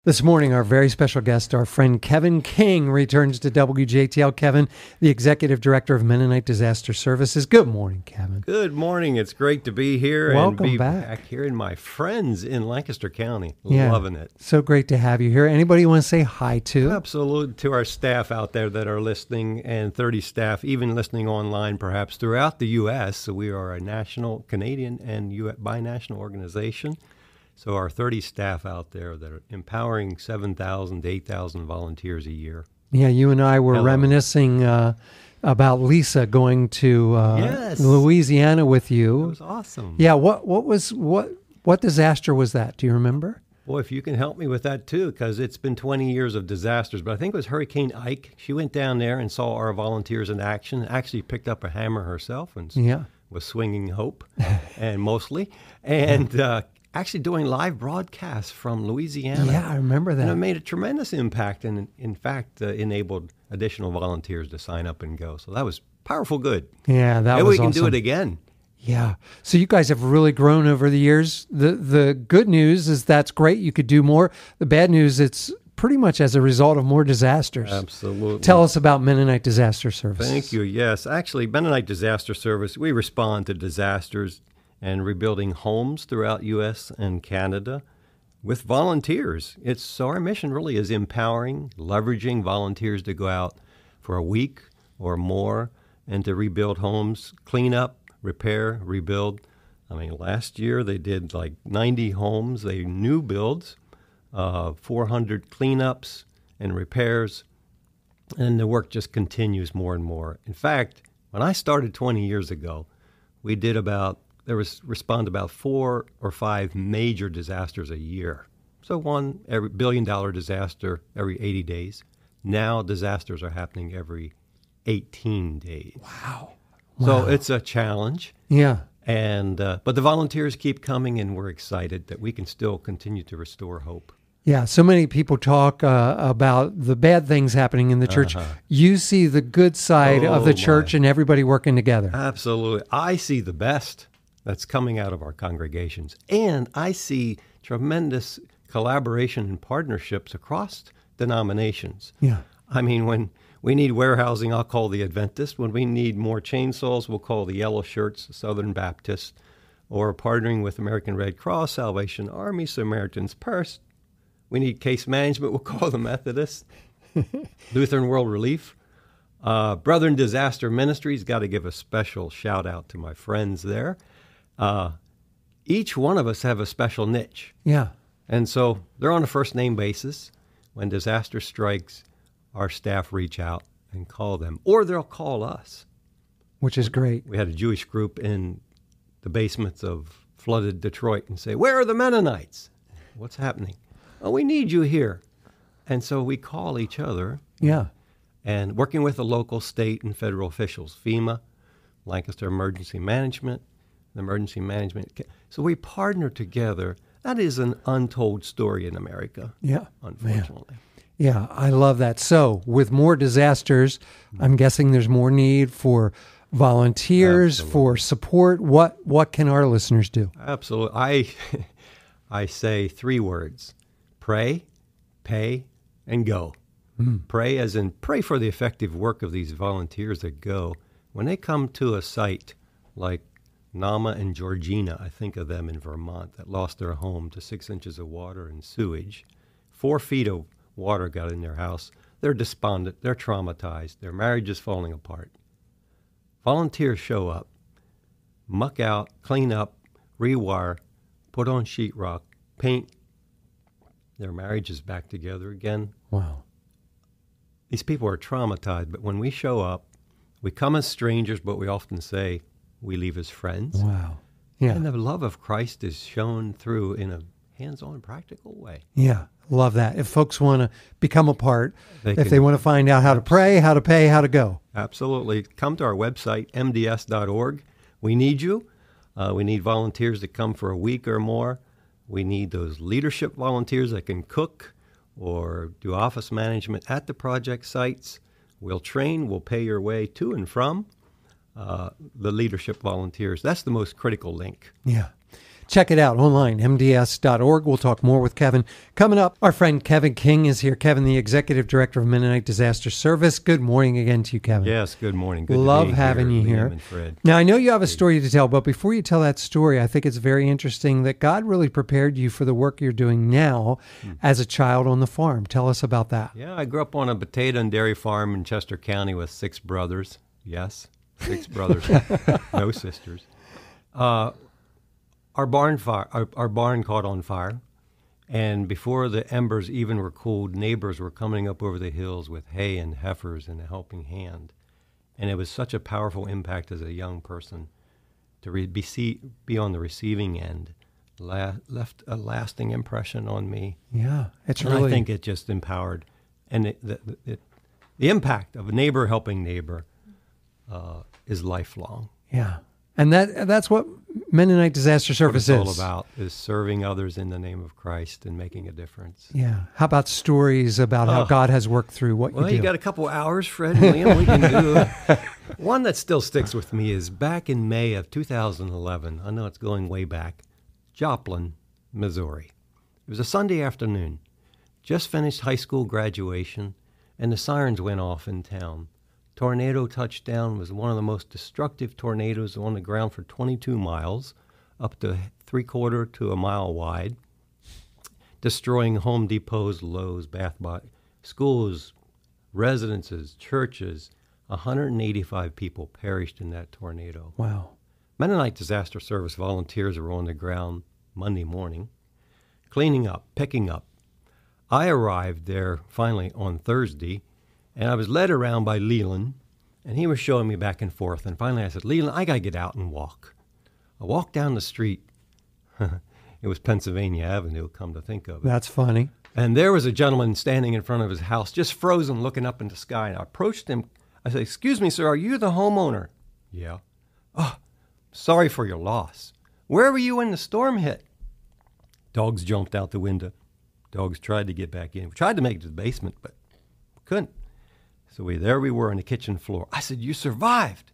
This morning, our very special guest, our friend Kevin King, returns to WJTL. Kevin, the Executive Director of Mennonite Disaster Services. Good morning, Kevin. Good morning. It's great to be here Welcome and be back hearing my friends in Lancaster County. Yeah, Loving it. So great to have you here. Anybody you want to say hi to? Absolutely. To our staff out there that are listening, and 30 staff, even listening online perhaps throughout the U.S. So we are a national, Canadian, and binational organization. So our 30 staff out there that are empowering 7,000 to 8,000 volunteers a year. Yeah, you and I were reminiscing about Lisa going to Louisiana with you. That was awesome. Yeah, what disaster was that? Do you remember? Boy, if you can help me with that too, because it's been 20 years of disasters. But I think it was Hurricane Ike. She went down there and saw our volunteers in action, actually picked up a hammer herself and was swinging hope, and mostly. And actually doing live broadcasts from Louisiana. Yeah, I remember that. And it made a tremendous impact and, in fact, enabled additional volunteers to sign up and go. So that was powerful good. Yeah, that Maybe was we can awesome. do it again. Yeah. So you guys have really grown over the years. The good news is that's great. You could do more. The bad news, it's pretty much as a result of more disasters. Absolutely. Tell us about Mennonite Disaster Service. Thank you. Yes. Actually, Mennonite Disaster Service, we respond to disasters and rebuilding homes throughout U.S. and Canada with volunteers. Our mission really is empowering, leveraging volunteers to go out for a week or more and to rebuild homes, clean up, repair, rebuild. I mean, last year they did like 90 homes, new builds, 400 cleanups and repairs, and the work just continues more and more. In fact, when I started 20 years ago, we did respond about 4 or 5 major disasters a year. So one every $1 billion disaster every 80 days. Now disasters are happening every 18 days. Wow. So it's a challenge. Yeah. And but the volunteers keep coming, and we're excited that we can still continue to restore hope. Yeah, so many people talk about the bad things happening in the church. You see the good side of the church and everybody working together. Absolutely. I see the best that's coming out of our congregations. And I see tremendous collaboration and partnerships across denominations. Yeah. I mean, when we need warehousing, I'll call the Adventist. When we need more chainsaws, we'll call the Yellow Shirts, Southern Baptist, or partnering with American Red Cross, Salvation Army, Samaritan's Purse. We need case management, we'll call the Methodists. Lutheran World Relief. Brethren Disaster Ministries, got to give a special shout out to my friends there. Each one of us have a special niche. Yeah. And so they're on a first name basis. When disaster strikes, our staff reach out and call them, or they'll call us. Which is great. We had a Jewish group in the basements of flooded Detroit and say, "Where are the Mennonites? What's happening? Oh, we need you here." And so we call each other. Yeah. And working with the local, state, and federal officials, FEMA, Lancaster Emergency Management, the Emergency Management. So we partner together. That is an untold story in America, unfortunately. Yeah, I love that. So with more disasters, I'm guessing there's more need for volunteers, for support. What can our listeners do? Absolutely. I say 3 words: pray, pay, and go. Pray as in pray for the effective work of these volunteers that go. When they come to a site like Nama and Georgina, I think of them in Vermont, that lost their home to 6 inches of water and sewage. 4 feet of water got in their house. They're despondent. They're traumatized. Their marriage is falling apart. Volunteers show up, muck out, clean up, rewire, put on sheetrock, paint. Their marriage is back together again. Wow. These people are traumatized, but when we show up, we come as strangers, but we often say we leave as friends. Wow. Yeah. And the love of Christ is shown through in a hands-on, practical way. Yeah. Love that. If folks want to become a part, if they want to find out how to pray, how to pay, how to go. Absolutely. Come to our website, mds.org. We need you. We need volunteers to come for a week or more. We need those leadership volunteers that can cook or do office management at the project sites. We'll train, we'll pay your way to and from the leadership volunteers. That's the most critical link. Yeah. Check it out online, mds.org. We'll talk more with Kevin. Coming up, our friend Kevin King is here. Kevin, the Executive Director of Mennonite Disaster Service. Good morning again to you, Kevin. Yes, good morning. Good Love to be having you here. Liam and Fred. Now, I know you have a story to tell, but before you tell that story, I think it's very interesting that God really prepared you for the work you're doing now as a child on the farm. Tell us about that. Yeah, I grew up on a potato and dairy farm in Chester County with 6 brothers. Yes, 6 brothers, no sisters. Our barn caught on fire, and before the embers even were cooled, neighbors were coming up over the hills with hay and heifers and a helping hand. And it was such a powerful impact as a young person to be on the receiving end. Left a lasting impression on me. Yeah, it's and really. I think it just empowered, and the impact of a neighbor helping neighbor is lifelong. Yeah, and that's what Mennonite Disaster Service What it's is all about is serving others in the name of Christ and making a difference. Yeah. How about stories about how God has worked through what you do? Well, you got a couple hours, Fred and Liam. We can do one that still sticks with me is back in May of 2011. I know it's going way back. Joplin, Missouri. It was a Sunday afternoon. Just finished high school graduation, and the sirens went off in town. Tornado touchdown was one of the most destructive tornadoes on the ground for 22 miles, up to 3/4 to a mile wide, destroying Home Depots, Lowe's, Bath Body, schools, residences, churches. 185 people perished in that tornado. Wow. Mennonite Disaster Service volunteers were on the ground Monday morning, cleaning up, picking up. I arrived there finally on Thursday, and I was led around by Leland, and he was showing me back and forth. And finally I said, Leland, I got to get out and walk. I walked down the street. It was Pennsylvania Avenue, come to think of it. That's funny. And there was a gentleman standing in front of his house, just frozen, looking up in the sky. And I approached him. I said, excuse me, sir, are you the homeowner? Yeah. Oh, sorry for your loss. Where were you when the storm hit? Dogs jumped out the window. Dogs tried to get back in. We tried to make it to the basement, but couldn't. So there we were on the kitchen floor. I said, you survived.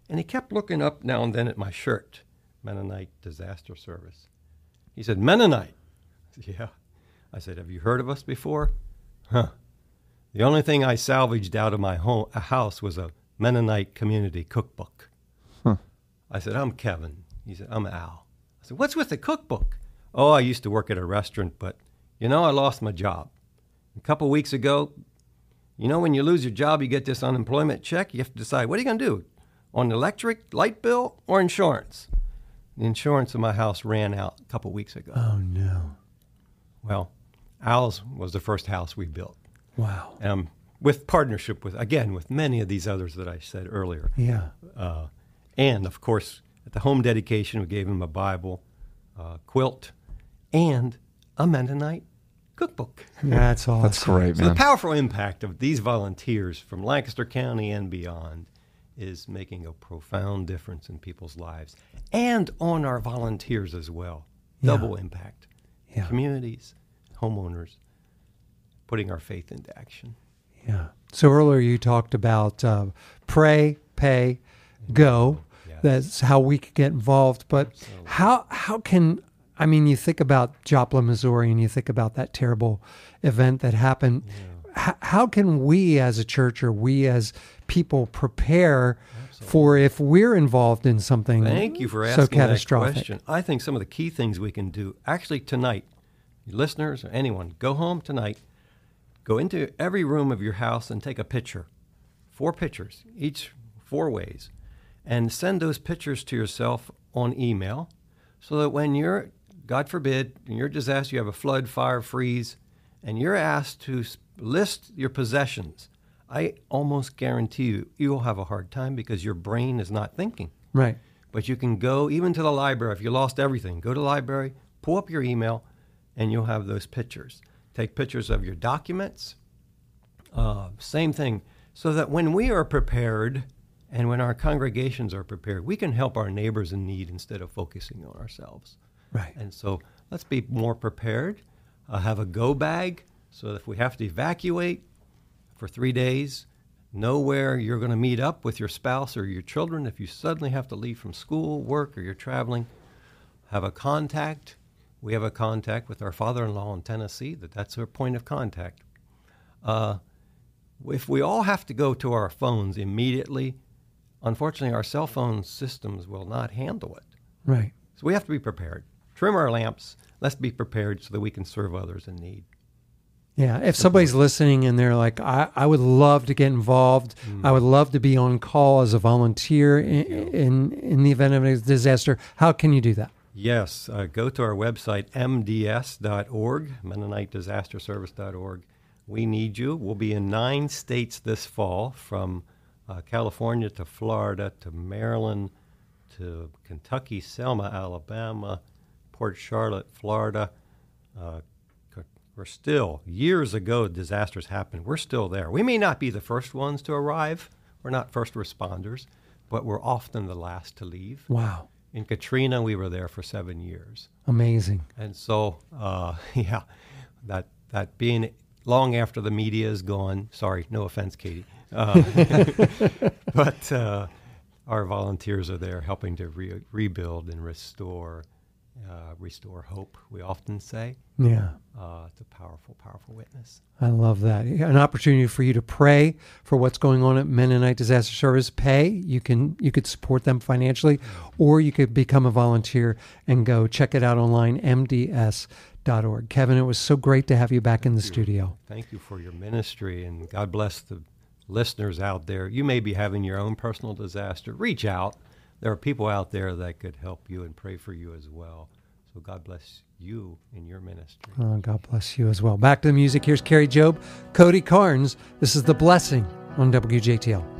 And he kept looking up now and then at my shirt, Mennonite Disaster Service. He said, Mennonite? I said, yeah. I said, have you heard of us before? Huh. The only thing I salvaged out of my house was a Mennonite community cookbook. Huh. I said, I'm Kevin. He said, I'm Al. I said, what's with the cookbook? Oh, I used to work at a restaurant, but, I lost my job. A couple weeks ago, when you lose your job, you get this unemployment check. You have to decide, what are you going to do? On the electric, light bill, or insurance? The insurance of my house ran out a couple weeks ago. Oh, no. Well, Al's was the first house we built. Wow. With partnership with many of these others that I said earlier. Yeah. And, of course, at the home dedication, we gave him a Bible, quilt, and a Mennonite cookbook. That's awesome. That's great, So man. the powerful impact of these volunteers from Lancaster County and beyond is making a profound difference in people's lives and on our volunteers as well. Yeah. Double impact. Yeah. Communities, homeowners, putting our faith into action. Yeah. So earlier you talked about pray, pay, go. Yes. That's how we could get involved. But Absolutely. how can, you think about Joplin, Missouri, and you think about that terrible event that happened. Yeah. How can we as a church or we as people prepare for if we're involved in something Thank you for so asking that catastrophic? question. I think some of the key things we can do, actually tonight, listeners or anyone, go home tonight, go into every room of your house and take a picture, 4 pictures, each 4 ways, and send those pictures to yourself on email so that when you're, God forbid, in your disaster, you have a flood, fire, freeze, and you're asked to list your possessions, I almost guarantee you'll have a hard time because your brain is not thinking. Right. But you can go even to the library. If you lost everything, go to the library, pull up your email, and you'll have those pictures. Take pictures of your documents. Same thing. So that when we are prepared and when our congregations are prepared, we can help our neighbors in need instead of focusing on ourselves. Right. And so let's be more prepared. Have a go bag so that if we have to evacuate for 3 days, know where you're going to meet up with your spouse or your children. If you suddenly have to leave from school, work, or you're traveling, have a contact, we have a contact with our father-in-law in Tennessee, that's our point of contact. If we all have to go to our phones immediately, unfortunately, our cell phone systems will not handle it. Right. So we have to be prepared. Trim our lamps. Let's be prepared so that we can serve others in need. Yeah. If somebody's listening and they're like, I would love to get involved. I would love to be on call as a volunteer in the event of a disaster. How can you do that? Yes. Go to our website, mds.org, Mennonite Disaster Service.org. We need you. We'll be in 9 states this fall, from California to Florida to Maryland to Kentucky, Selma, Alabama, Port Charlotte, Florida. We're still, years ago, disasters happened. We're still there. We may not be the first ones to arrive. We're not first responders, but we're often the last to leave. Wow. In Katrina, we were there for 7 years. Amazing. And so, that being long after the media is gone, sorry, no offense, Katie, but our volunteers are there helping to rebuild and restore hope, we often say. Yeah. It's a powerful, powerful witness. I love that. An opportunity for you to pray for what's going on at Mennonite Disaster Service. You could support them financially, or you could become a volunteer and go check it out online, mds.org. Kevin, it was so great to have you back in the studio. Thank you for your ministry, and God bless the listeners out there. You may be having your own personal disaster. Reach out. There are people out there that could help you and pray for you as well. So God bless you in your ministry. Oh, God bless you as well. Back to the music. Here's Carrie Job, Cody Carnes. This is The Blessing on WJTL.